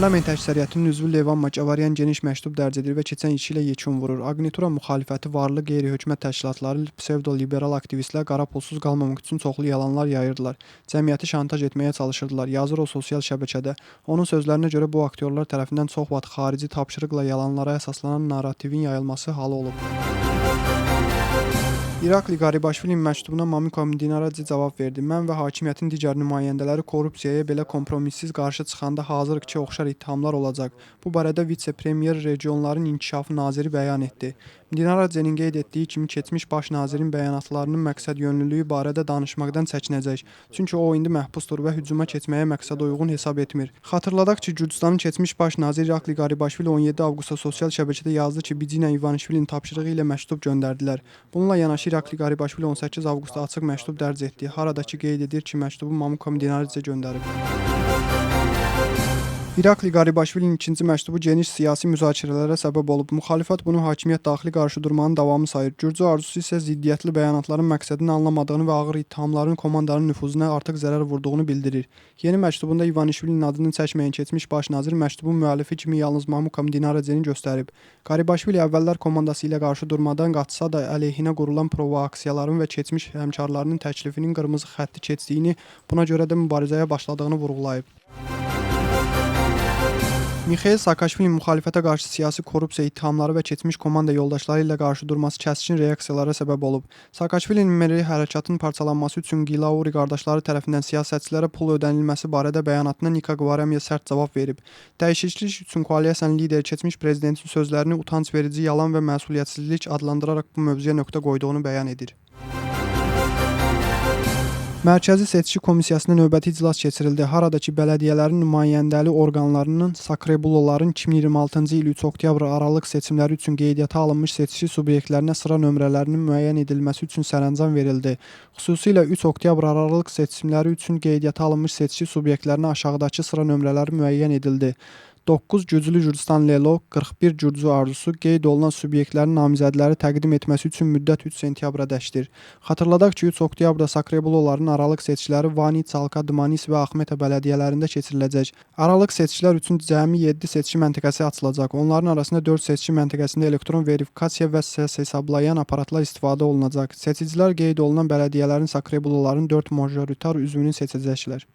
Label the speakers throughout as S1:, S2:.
S1: Parlament əksəriyyətinin üzvü Levan Macavaryan geniş məktub dərc edir və keçən 2 ilə yekun vurur. Aqnitura müxalifəti varlı qeyri-hökumət təşkilatları, psevdo-liberal aktivistlər qara pulsuz qalmamaq üçün çoxlu yalanlar yayırdılar. Cəmiyyəti şantaj etməyə çalışırdılar, yazır o sosial şəbəkədə. Onun sözlərinə görə bu aktyorlar tərəfindən çox vaxt xarici tapşırıqla yalanlara əsaslanan narrativin yayılması halı olub. İrakli Qaribaşvilinin məktubuna Mamiko Mdinaradze cavab verdi. Mən və hakimiyyətin digər nümayəndələri korrupsiyaya belə kompromissiz qarşı çıxanda hazırıq ki, oxşar ittihamlar olacaq. Bu barədə vitse-premyer regionların inkişafı naziri bəyan etdi. Mdinaradzenin qeyd etdiyi kimi keçmiş baş nazirin bəyanatlarının məqsədyönlülüyü barədə danışmaqdan çəkinəcək. Çünki o indi məhbusdur və hücuma keçməyə məqsədə uyğun hesab etmir. Xatırladaq ki, Gürcüstanın keçmiş baş naziri İrakli Qaribaşvili 17 avqustda sosial şəbəkədə yazdı ki, Bicina İvanişvilinin tapşırığı ilə məktub göndərdilər. Bununla yanaşı İrakli Qaribaşvili 18 avqustda açıq məktub dərc etdi. Haradakı qeyd edir ki, məktubu Mamiko Mdinaradze göndərib. İrakli Qaribaşvilinin ikinci məktubu geniş siyasi müzakirələrə səbəb olub. Müxalifət bunu hakimiyyət daxili qarşıdurmanın davamı sayır. Gürcü arzusu isə ziddiyyətli bəyanatların məqsədini anlamadığını və ağır ittihamların komandanın nüfuzuna artıq zərər vurduğunu bildirir. Yeni məktubunda İvanişvilinin adını çəkməyən keçmiş baş nazir məktubun müəllifi kimi yalnız Mamiko Mdinaradzeni göstərib. Qaribaşvili əvvəllər komandası ilə qarşı durmadan qaçsa da əleyhinə qurulan provokasiyaların və keçmiş həmkarlarının təklifinin qırmızı xətti keçdiyini, buna görə də mübarizəyə başladığını vurğulayıb. Mixail Saakashvilinin müxalifətə qarşı siyasi korrupsiya ittihamları və keçmiş komanda yoldaşları ilə qarşı durması kəskin reaksiyalara səbəb olub. Saakashvilinin milli hərəkatın parçalanması üçün Gilauri qardaşları tərəfindən siyasətçilərə pul ödənilməsi barədə bəyanatına Nika Qvaramiya sərt cavab verib. Dəyişiklik üçün koalisiyanın lideri keçmiş prezidentin sözlərini utanc verici, yalan və məsuliyyətsizlik adlandıraraq bu mövzuya nöqtə qoyduğunu bəyan edir. Mərkəzi Seçki Komissiyasında növbəti iclas keçirildi. Haradakı bələdiyyələrin nümayəndəli orqanlarının Sakrebuloların 2026-cı il 3 oktyabr aralıq seçimləri üçün qeydiyyata alınmış seçki subyektlərinə sıra nömrələrinin müəyyən edilməsi üçün sərəncam verildi. Xüsusilə 3 oktyabr aralıq seçimləri üçün qeydiyyata alınmış seçki subyektlərinə aşağıdakı sıra nömrələri müəyyən edildi. 9 Güclü Gürcüstan Lelo, 41 Gürcü Arzusu qeyd olunan subyektlərin namizədləri təqdim etməsi üçün müddət 3 sentyabra dəyişdir. Xatırladaq ki, 3 oktyabrda Sakrebuloların aralıq seçkiləri Vani, Çalka, Dmanis və Axmeta bələdiyyələrində keçiriləcək. Aralıq seçkilər üçün cəmi 7 seçki məntəqəsi açılacaq. Onların arasında 4 seçki məntəqəsində elektron verifikasiya və səs hesablayan aparatlar istifadə olunacaq. Seçicilər qeyd olunan bələdiyyələrin Sakrebuloların 4 majoritar üzvünü seçəcəklər.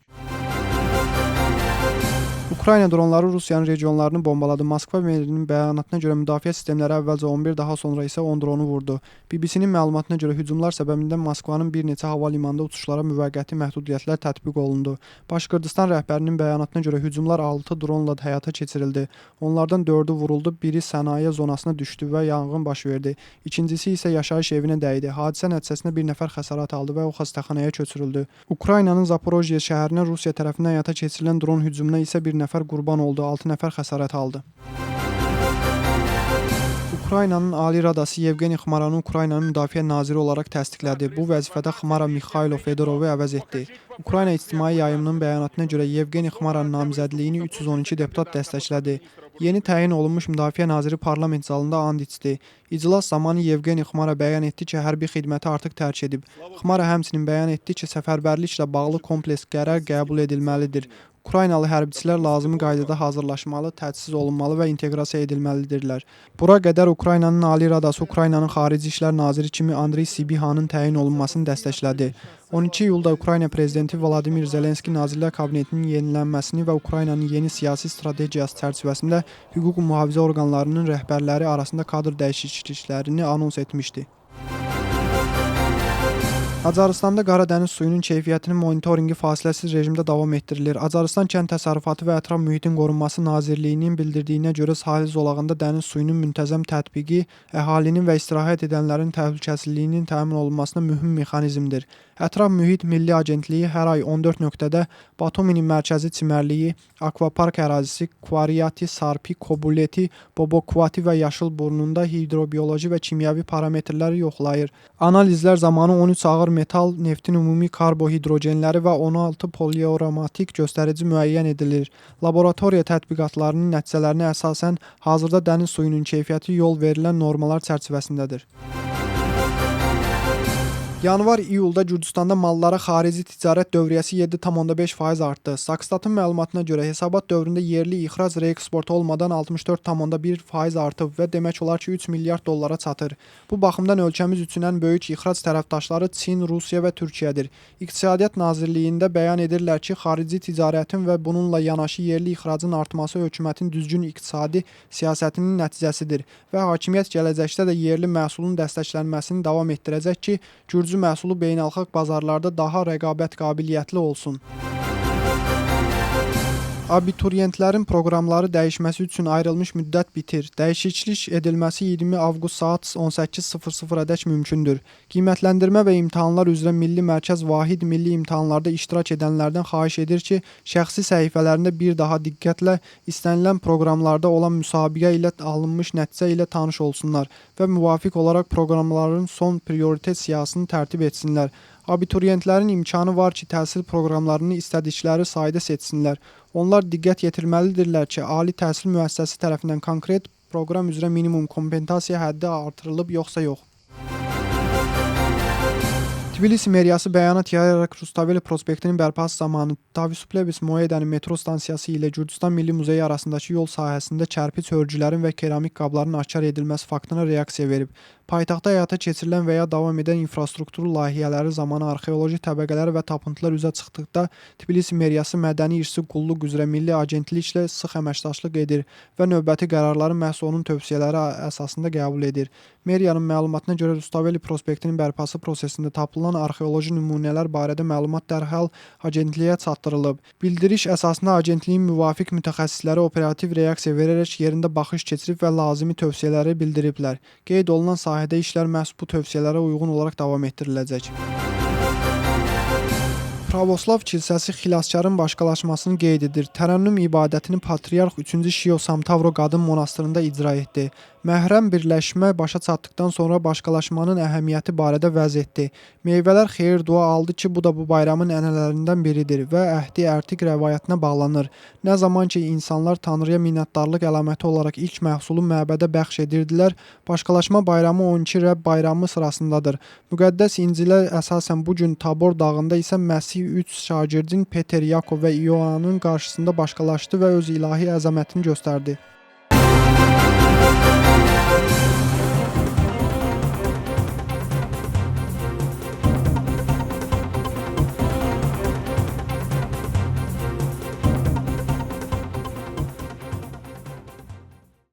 S1: Ukrayna dronları Rusiyanın regionlarını bombaladı. Moskva merinin bəyanatına görə müdafiə sistemləri əvvəlcə 11, daha sonra isə 10 dronu vurdu. BBC-nin məlumatına görə hücumlar səbəbindən Moskvanın bir neçə hava limanında uçuşlara müvəqqəti məhdudiyyətlər tətbiq olundu. Başqırdistan rəhbərinin bəyanatına görə hücumlar 6 dronla həyata keçirildi. Onlardan 4-ü vuruldu, biri sənaye zonasına düşdü və yanğın baş verdi. İkincisi isə yaşayış evinə dəydi. Hadisə nəticəsində bir nəfər xəsarət aldı və o xəstəxanaya köçürüldü. Ukraynanın Zaporojye şəhərinə Rusiya tərəfindən həyata keçirilən dron hücumuna isə bir nəfər qurban oldu, 6 nəfər xəsarət aldı. Ukraynanın Ali Radası Yevgeni Xmaranı Ukraynanın müdafiə naziri olaraq təsdiqlədi. Bu vəzifədə Xmara Mikhailo Fedorovu əvəz etdi. Ukrayna ictimai yayımının bəyanatına görə Yevgeni Xmaranın namizədliyini 312 deputat dəstəklədi. Yeni təyin olunmuş müdafiə naziri parlament zalında and içdi. İclas zamanı Yevgeni Xmara bəyan etdi ki, hərbi xidməti artıq tərk edib. Xmara həmçinin bəyan etdi ki, səfərbərliklə bağlı kompleks qərar qəbul edilməlidir. Ukraynalı hərbiçilər lazımi qaydada hazırlaşmalı, təchiz olunmalı və inteqrasiya edilməlidirlər. Bura qədər Ukraynanın Ali Radası Ukraynanın Xarici İşlər Naziri kimi Andrey Sibihanın təyin olunmasını dəstəklədi. 12 iyulda Ukrayna prezidenti Vladimir Zelenski Nazirlər Kabinetinin yenilənməsini və Ukraynanın yeni siyasi strategiyası çərçivəsində hüquq mühafizə orqanlarının rəhbərləri arasında kadr dəyişikliklərini anons etmişdi. Acaristanda Qara dəniz suyunun keyfiyyətinin monitorinqi fasiləsiz rejimdə davam etdirilir. Acarıstan Kənd Təsərrüfatı və Ətraf Mühitin Qorunması Nazirliyinin bildirdiyinə görə sahil zolağında dəniz suyunun müntəzəm tətbiqi əhalinin və istirahət edənlərin təhlükəsizliyinin təmin olunmasına mühüm mexanizmdir. Ətraf Mühit Milli Agentliyi hər ay 14 nöqtədə Batuminin mərkəzi çimərliyi, akvapark ərazisi, Kvariati, Sarpi, Kobuleti, Bobokvati və Yaşıl burnunda hidrobioloji və kimyəvi parametrləri yoxlayır. Analizlər zamanı 13 ağır metal, neftin ümumi karbohidrogenləri və 16 poliaromatik göstərici müəyyən edilir. Laboratoriya tətbiqatlarının nəticələrinə əsasən hazırda dəniz suyunun keyfiyyəti yol verilən normalar çərçivəsindədir. Yanvar-iyulda Gürcüstanda mallara xarici ticarət dövriyyəsi 7,5% artdı. Sakstatın məlumatına görə hesabat dövründə yerli ixrac reeksportu olmadan 64,1% artıb və demək olar ki, 3 milyard dollara çatır. Bu baxımdan ölkəmiz üçün ən böyük ixrac tərəfdaşları Çin, Rusiya və Türkiyədir. İqtisadiyyat Nazirliyində bəyan edirlər ki, xarici ticarətin və bununla yanaşı yerli ixracın artması hökumətin düzgün iqtisadi siyasətinin nəticəsidir və hakimiyyət gələcəkdə də yerli məhsulun dəstəklənməsini davam etdirəcək ki, Gürcü məhsulu beynəlxalq bazarlarda daha rəqabət qabiliyyətli olsun. Abituriyentlərin proqramları dəyişməsi üçün ayrılmış müddət bitir. Dəyişiklik edilməsi 20 avqust saat 18:00-ədək mümkündür. Qiymətləndirmə və imtahanlar üzrə Milli Mərkəz Vahid milli imtahanlarda iştirak edənlərdən xahiş edir ki, şəxsi səhifələrində bir daha diqqətlə istənilən proqramlarda olan müsabiqə ilə alınmış nəticə ilə tanış olsunlar və müvafiq olaraq proqramların son prioritet siyahısını tərtib etsinlər. Abituriyentlərin imkanı var ki, təhsil proqramlarını istədikləri sayda seçsinlər. Onlar diqqət yetirməlidirlər ki, ali təhsil müəssisəsi tərəfindən konkret proqram üzrə minimum kompensasiya həddi artırılıb yoxsa yox. Tbilisi meriyası bəyanat yayaraq Rustaveli prospektinin bərpası zamanı Tavisuplebis Moedənin metro stansiyası ilə Gürcüstan Milli Muzeyi arasındakı yol sahəsində kərpic hörgülərin və keramik qabların aşkar edilməsi faktına reaksiya verib. Paytaxtda həyata keçirilən və ya davam edən infrastruktur layihələri zamanı arxeoloji təbəqələr və tapıntılar üzə çıxdıqda Tbilisi meriyası mədəni irsi qulluq üzrə Milli Agentliklə sıx əməkdaşlıq edir və növbəti qərarları məhz onun tövsiyələri əsasında qəbul edir. Meriyanın məlumatına görə Rustaveli prospektinin bərpası prosesində tapılan arxeoloji nümunələr barədə məlumat dərhal agentliyə çatdırılıb. Bildiriş əsasında agentliyin müvafiq mütəxəssisləri operativ reaksiya verərək yerində baxış keçirib və lazımi tövsiyələri bildiriblər. Qeyd olunan sahədə işlər məhz bu tövsiyələrə uyğun olaraq davam etdiriləcək. Pravoslav kilsəsi xilaskarın başqalaşmasını qeyd edir. Tərənnüm ibadətini Patriarx 3-cü Şio Samtavro qadın monastırında icra etdi. Məhrəm birləşmə başa çatdıqdan sonra başqalaşmanın əhəmiyyəti barədə vəz etdi. Meyvələr xeyir dua aldı ki, bu da bu bayramın ənənələrindən biridir və əhdi ərtiq rəvayətinə bağlanır. Nə zaman ki, insanlar Tanrıya minnətdarlıq əlaməti olaraq ilk məhsulu məbədə bəxş edirdilər, başqalaşma bayramı 12 Rəbb bayramı sırasındadır. Müqəddəs İncilə əsasən bu gün Tabor dağında isə Məsih 3 şagirdin Peter, Yakov və İoannın qarşısında başqalaşdı və öz ilahi əzəmətini göstərdi.